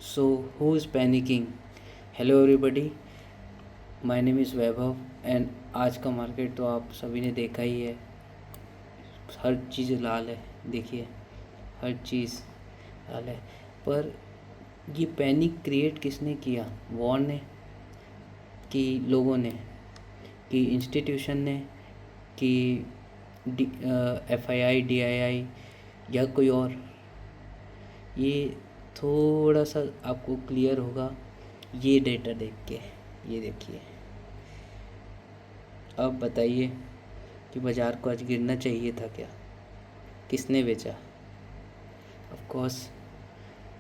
So, who is panicking? Hello everybody, my name is Vaibhav and आज का market तो आप सभी ने देखा ही है। हर चीज़ लाल है, देखिए हर चीज़ लाल है। पर ये पैनिक क्रिएट किसने किया? वॉर ने, कि लोगों ने, कि इंस्टीट्यूशन ने, कि FII DII या कोई और? ये थोड़ा सा आपको क्लियर होगा ये डेटा देख के। ये देखिए, अब बताइए कि बाज़ार को आज गिरना चाहिए था क्या? किसने बेचा? ऑफ कोर्स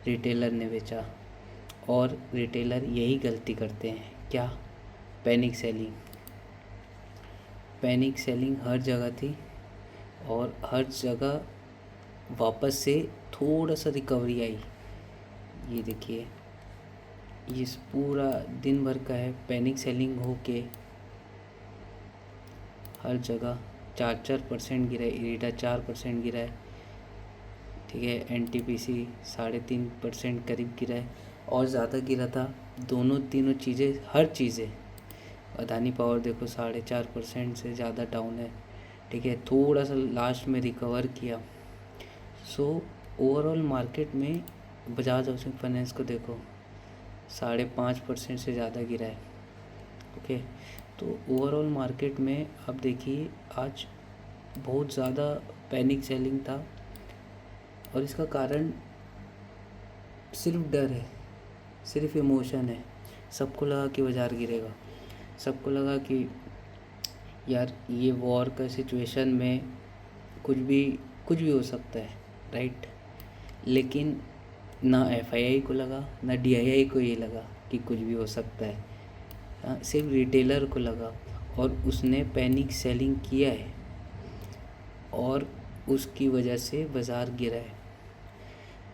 रिटेलर ने बेचा। और रिटेलर यही गलती करते हैं, क्या? Panic selling. पैनिक सेलिंग हर जगह थी और हर जगह वापस से थोड़ा सा रिकवरी आई। ये देखिए, ये पूरा दिन भर का है। पैनिक सेलिंग हो के हर जगह 4% गिरा है। इरीडा 4% गिरा है, ठीक है। NTPC 3.5% करीब गिरा है और ज़्यादा गिरा था तीनों चीज़ें, हर चीज़ें। अदानी पावर देखो 4.5% से ज़्यादा डाउन है, ठीक है। थोड़ा सा लास्ट में रिकवर किया। सो ओवरऑल मार्केट में बजाज हाउसिंग फाइनेंस को देखो 5.5% से ज़्यादा गिरा है, ओके। तो ओवरऑल मार्केट में आप देखिए आज बहुत ज़्यादा पैनिक सेलिंग था और इसका कारण सिर्फ डर है, सिर्फ इमोशन है। सबको लगा कि बाज़ार गिरेगा, सबको लगा कि यार ये वॉर का सिचुएशन में कुछ भी हो सकता है, राइट। लेकिन ना FII को लगा, ना DII को ये लगा कि कुछ भी हो सकता है। सिर्फ रिटेलर को लगा और उसने पैनिक सेलिंग किया है और उसकी वजह से बाज़ार गिरा है।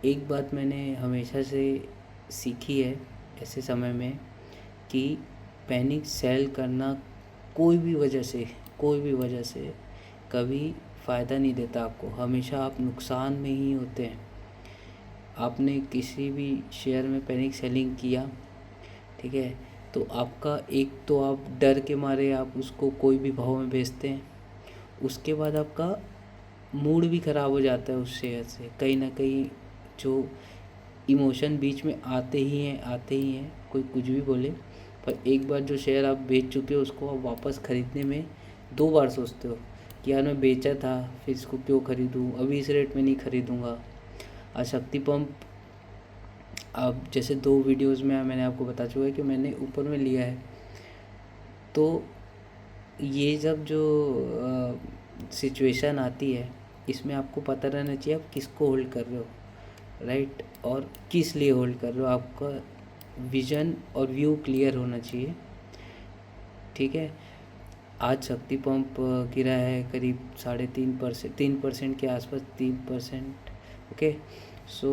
एक बात मैंने हमेशा से सीखी है ऐसे समय में कि पैनिक सेल करना कोई भी वजह से कभी फ़ायदा नहीं देता आपको। हमेशा आप नुकसान में ही होते हैं। आपने किसी भी शेयर में पैनिक सेलिंग किया, ठीक है, तो आपका एक तो आप डर के मारे आप उसको कोई भी भाव में बेचते हैं। उसके बाद आपका मूड भी ख़राब हो जाता है उस शेयर से। कहीं ना कहीं जो इमोशन बीच में आते ही हैं, कोई कुछ भी बोले, पर एक बार जो शेयर आप बेच चुके हो उसको आप वापस ख़रीदने में 2 बार सोचते हो कि यार मैं बेचा था, फिर इसको क्यों ख़रीदूँ, अभी इस रेट में नहीं ख़रीदूँगा। आज शक्ति पंप, अब जैसे 2 वीडियोज़ में मैंने आपको बता चुका है कि मैंने ऊपर में लिया है। तो ये जब जो सिचुएशन आती है इसमें आपको पता रहना चाहिए आप किसको होल्ड कर रहे हो, राइट, और किस लिए होल्ड कर रहे हो। आपका विज़न और व्यू क्लियर होना चाहिए, ठीक है। आज शक्ति पंप गिरा है करीब 3.5%, 3% के आसपास, 3%, ओके। सो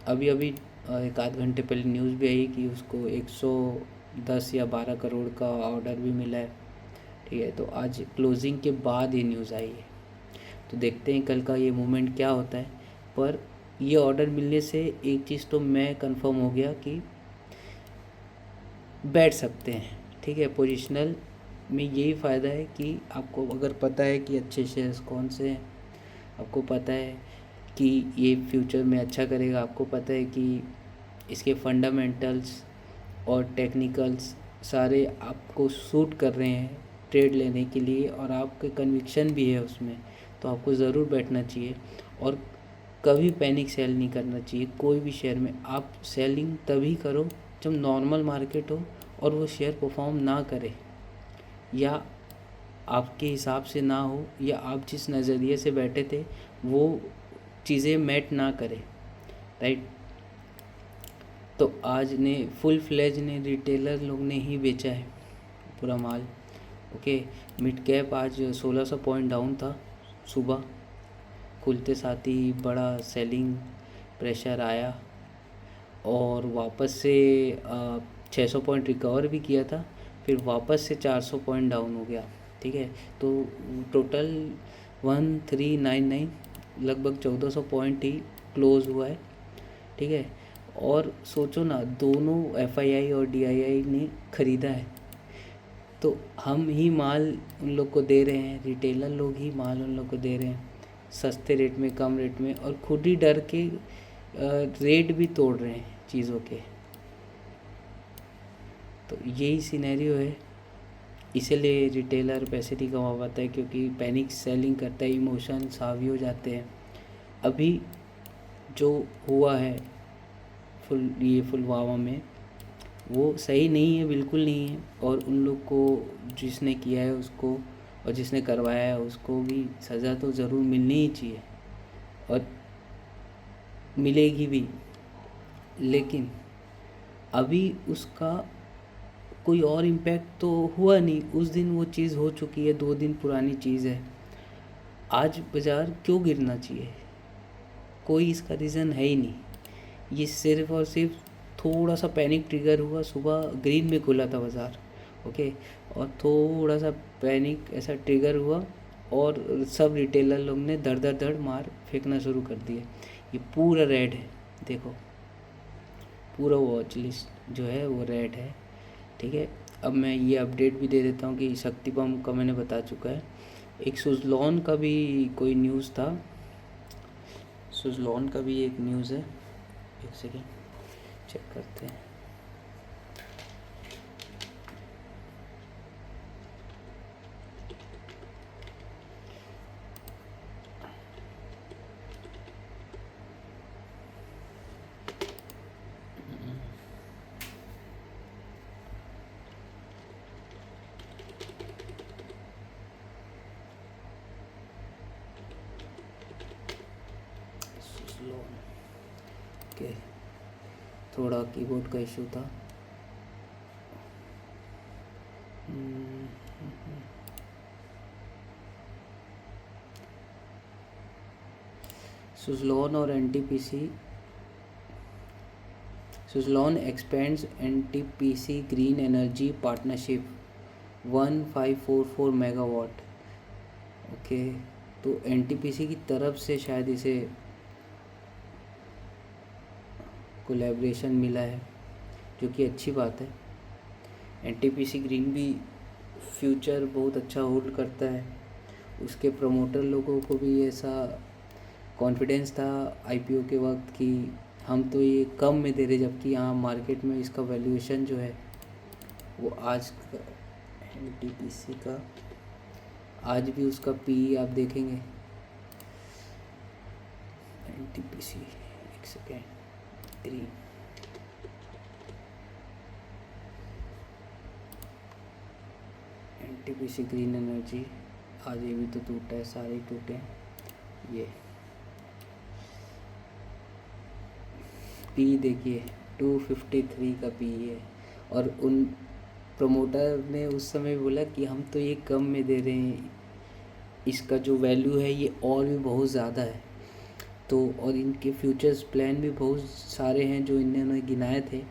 अभी एक आध घंटे पहले न्यूज़ भी आई कि उसको 110 या 12 करोड़ का ऑर्डर भी मिला है, ठीक है। तो आज क्लोजिंग के बाद ये न्यूज़ आई है, तो देखते हैं कल का ये मूवमेंट क्या होता है। पर ये ऑर्डर मिलने से एक चीज़ तो मैं कंफर्म हो गया कि बैठ सकते हैं, ठीक है। पोजिशनल में यही फ़ायदा है कि आपको अगर पता है कि अच्छे शेयर्स कौन से हैं, आपको पता है कि ये फ्यूचर में अच्छा करेगा, आपको पता है कि इसके फंडामेंटल्स और टेक्निकल्स सारे आपको सूट कर रहे हैं ट्रेड लेने के लिए और आपके कन्विक्शन भी है उसमें, तो आपको ज़रूर बैठना चाहिए। और कभी पैनिक सेल नहीं करना चाहिए कोई भी शेयर में। आप सेलिंग तभी करो जब नॉर्मल मार्केट हो और वो शेयर परफॉर्म ना करे, या आपके हिसाब से ना हो, या आप जिस नज़रिए से बैठे थे वो चीज़ें मैट ना करें, राइट। तो आज ने फुल फ्लेज ने रिटेलर लोग ने ही बेचा है पूरा माल, ओके। मिड कैप आज 1600 पॉइंट डाउन था, सुबह खुलते साथ ही बड़ा सेलिंग प्रेशर आया और वापस से 600 पॉइंट रिकवर भी किया था, फिर वापस से 400 पॉइंट डाउन हो गया, ठीक है। तो टोटल 1399, लगभग 1400 पॉइंट ही क्लोज़ हुआ है, ठीक है। और सोचो ना, दोनों एफआईआई और डीआईआई ने ख़रीदा है, तो हम ही माल उन लोग को दे रहे हैं, रिटेलर लोग ही माल उन लोग को दे रहे हैं सस्ते रेट में, कम रेट में, और खुद ही डर के रेट भी तोड़ रहे हैं चीज़ों के। तो यही सिनेरियो है, इसीलिए रिटेलर पैसे नहीं कमा पाता है, क्योंकि पैनिक सेलिंग करता है, इमोशंस हावी हो जाते हैं। अभी जो हुआ है पुलवामा में, वो सही नहीं है, बिल्कुल नहीं है, और उन लोग को जिसने किया है उसको, और जिसने करवाया है उसको भी सज़ा तो ज़रूर मिलनी ही चाहिए, और मिलेगी भी। लेकिन अभी उसका कोई और इम्पैक्ट तो हुआ नहीं, उस दिन वो चीज़ हो चुकी है, 2 दिन पुरानी चीज़ है। आज बाज़ार क्यों गिरना चाहिए? कोई इसका रीज़न है ही नहीं। ये सिर्फ़ और सिर्फ थोड़ा सा पैनिक ट्रिगर हुआ, सुबह ग्रीन में खुला था बाज़ार, ओके, और थोड़ा सा पैनिक ऐसा ट्रिगर हुआ और सब रिटेलर लोग ने धड़ मार फेंकना शुरू कर दिए। ये पूरा रेड है, देखो पूरा वॉच लिस्ट जो है वो रेड है, ठीक है। अब मैं ये अपडेट भी दे देता हूँ कि शक्ति पंप का मैंने बता चुका है। एक सुज़लॉन का भी कोई न्यूज़ था, सुज़लॉन का भी एक न्यूज़ है, एक सेकेंड चेक करते हैं। सुज़लॉन, ओके, थोड़ा कीबोर्ड का इशू था। सुज़लॉन और NTPC, Suzlon expends NTPC green energy partnership 1544 megawatt, okay. तो एनटीपीसी की तरफ से शायद इसे कोलैबोरेशन मिला है, जो कि अच्छी बात है। एनटीपीसी ग्रीन भी फ्यूचर बहुत अच्छा होल्ड करता है। उसके प्रमोटर लोगों को भी ऐसा कॉन्फिडेंस था आईपीओ के वक्त कि हम तो ये कम में दे रहे, जबकि यहाँ मार्केट में इसका वैल्यूएशन जो है वो आज एनटीपीसी का आज भी उसका पी आप देखेंगे, एनटीपीसी, एक सेकेंड, 3, एनटीपीसी ग्रीन एनर्जी, आज ये भी तो टूटा है, सारे टूटे हैं। ये पी देखिए 253 का पी है, और उन प्रमोटर ने उस समय बोला कि हम तो ये कम में दे रहे हैं, इसका जो वैल्यू है ये और भी बहुत ज़्यादा है। तो और इनके फ्यूचर्स प्लान भी बहुत सारे हैं जो इन्होंने गिनाए थे,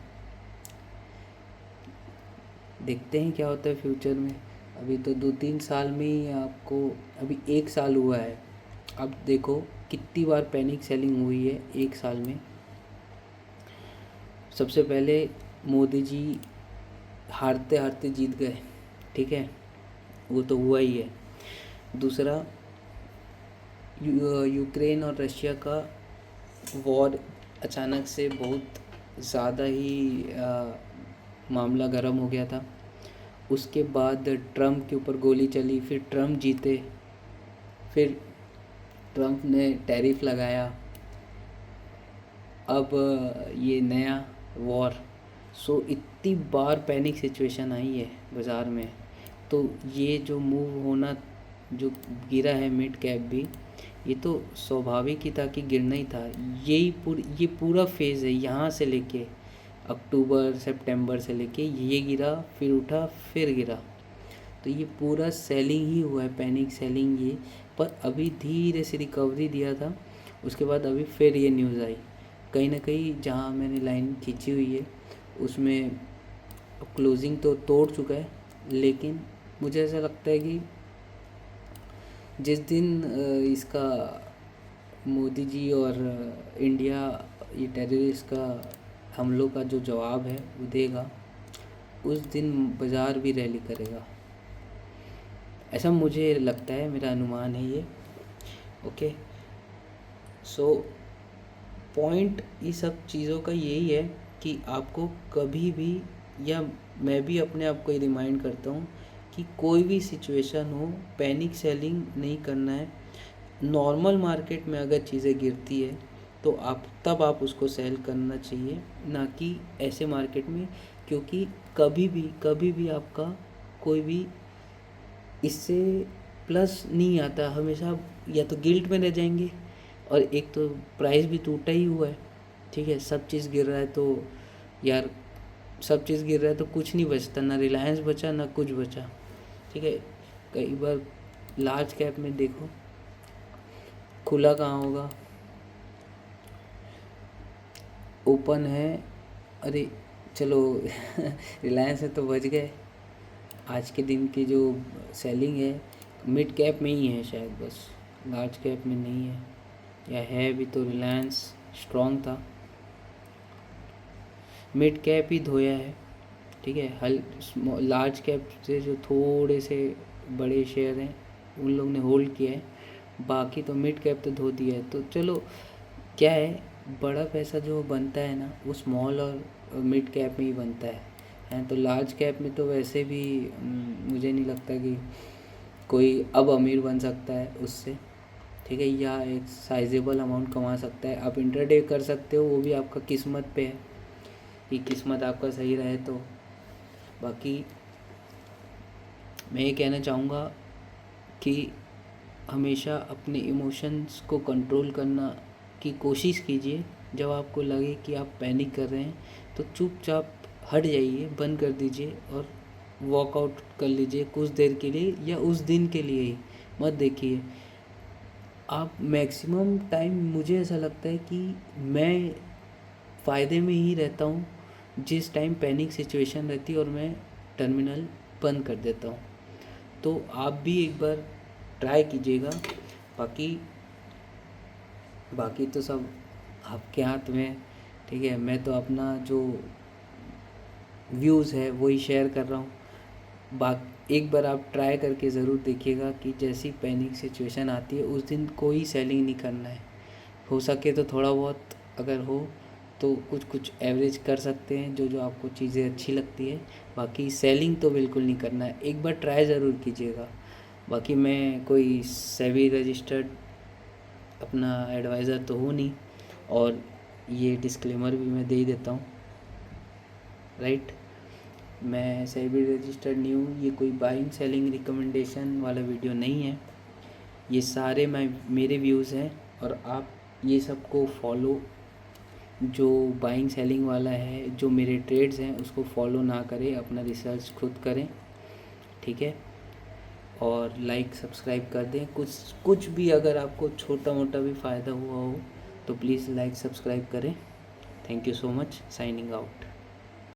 देखते हैं क्या होता है फ्यूचर में। अभी तो 2-3 साल में ही आपको, अभी 1 साल हुआ है, अब देखो कितनी बार पैनिक सेलिंग हुई है 1 साल में। सबसे पहले मोदी जी हारते हारते जीत गए, ठीक है, वो तो हुआ ही है। दूसरा, यूक्रेन और रशिया का वॉर अचानक से बहुत ज़्यादा ही मामला गर्म हो गया था। उसके बाद ट्रम्प के ऊपर गोली चली, फिर ट्रम्प जीते, फिर ट्रम्प ने टैरिफ लगाया, अब ये नया वॉर। सो इतनी बार पैनिक सिचुएशन आई है बाज़ार में, तो ये जो मूव होना, जो गिरा है मिड कैप भी, ये तो स्वाभाविक ही था कि गिरना ही था। ये पूरा फेज़ है, यहाँ से लेके अक्टूबर सितंबर से लेके ये गिरा, फिर उठा, फिर गिरा, तो ये पूरा सेलिंग ही हुआ है, पैनिक सेलिंग ये। पर अभी धीरे से रिकवरी दिया था, उसके बाद अभी फिर ये न्यूज़ आई। कहीं ना कहीं जहाँ मैंने लाइन खींची हुई है उसमें क्लोजिंग तो तोड़ चुका है, लेकिन मुझे ऐसा लगता है कि जिस दिन इसका मोदी जी और इंडिया ये टेररिस्ट का हम लोग का जो जवाब है वो देगा, उस दिन बाज़ार भी रैली करेगा, ऐसा मुझे लगता है, मेरा अनुमान है ये। ओके, सो पॉइंट इस सब चीज़ों का यही है कि आपको कभी भी, या मैं भी अपने आप को रिमाइंड करता हूँ कि कोई भी सिचुएशन हो पैनिक सेलिंग नहीं करना है। नॉर्मल मार्केट में अगर चीज़ें गिरती है तो आप उसको सेल करना चाहिए, ना कि ऐसे मार्केट में, क्योंकि कभी भी आपका कोई भी इससे प्लस नहीं आता, हमेशा या तो गिल्ट में रह जाएंगे, और एक तो प्राइस भी टूटा ही हुआ है, ठीक है, सब चीज़ गिर रहा है तो यार, सब चीज़ गिर रहा है तो कुछ नहीं बचता, ना रिलायंस बचा ना कुछ बचा, ठीक है। कई बार लार्ज कैप में देखो खुला कहाँ होगा, ओपन है, अरे चलो रिलायंस है तो बच गए। आज के दिन की जो सेलिंग है मिड कैप में ही है शायद, बस लार्ज कैप में नहीं है, या है भी तो रिलायंस स्ट्रॉन्ग था, मिड कैप ही धोया है, ठीक है। लार्ज कैप से जो थोड़े से बड़े शेयर हैं उन लोग ने होल्ड किया है, बाकी तो मिड कैप तो धो दिया है। तो चलो, क्या है, बड़ा पैसा जो बनता है ना वो स्मॉल और मिड कैप में ही बनता है। तो लार्ज कैप में तो वैसे भी मुझे नहीं लगता कि कोई अब अमीर बन सकता है उससे, ठीक है, या एक साइजेबल अमाउंट कमा सकता है। आप इंटरडे कर सकते हो, वो भी आपका किस्मत पे है कि किस्मत आपका सही रहे तो। बाकी मैं ये कहना चाहूँगा कि हमेशा अपने इमोशंस को कंट्रोल करना की कोशिश कीजिए। जब आपको लगे कि आप पैनिक कर रहे हैं तो चुपचाप हट जाइए, बंद कर दीजिए और वॉकआउट कर लीजिए कुछ देर के लिए, या उस दिन के लिए ही मत देखिए। आप मैक्सिमम टाइम, मुझे ऐसा लगता है कि मैं फ़ायदे में ही रहता हूँ जिस टाइम पैनिक सिचुएशन रहती है और मैं टर्मिनल बंद कर देता हूँ। तो आप भी एक बार ट्राई कीजिएगा। बाकी तो सब आपके हाथ में, ठीक है। मैं तो अपना जो व्यूज़ है वही शेयर कर रहा हूँ। एक बार आप ट्राई करके ज़रूर देखिएगा कि जैसी पैनिक सिचुएशन आती है उस दिन कोई सेलिंग नहीं करना है। हो सके तो थोड़ा बहुत अगर हो तो कुछ एवरेज कर सकते हैं, जो आपको चीज़ें अच्छी लगती है, बाकी सेलिंग तो बिल्कुल नहीं करना है। एक बार ट्राई ज़रूर कीजिएगा। बाकी मैं कोई सेबी रजिस्टर्ड अपना एडवाइज़र तो हूँ नहीं, और ये डिस्क्लेमर भी मैं दे ही देता हूँ, राइट। मैं सेबी रजिस्टर्ड नहीं हूँ, ये कोई बाइंग सेलिंग रिकमेंडेशन वाला वीडियो नहीं है। ये सारे मेरे व्यूज़ हैं, और आप ये सबको फॉलो, जो बाइंग सेलिंग वाला है, जो मेरे ट्रेड्स हैं उसको फॉलो ना करें, अपना रिसर्च खुद करें, ठीक है। और लाइक सब्सक्राइब कर दें। कुछ भी अगर आपको छोटा मोटा भी फ़ायदा हुआ हो तो प्लीज़ लाइक सब्सक्राइब करें। Thank you so much. Signing out.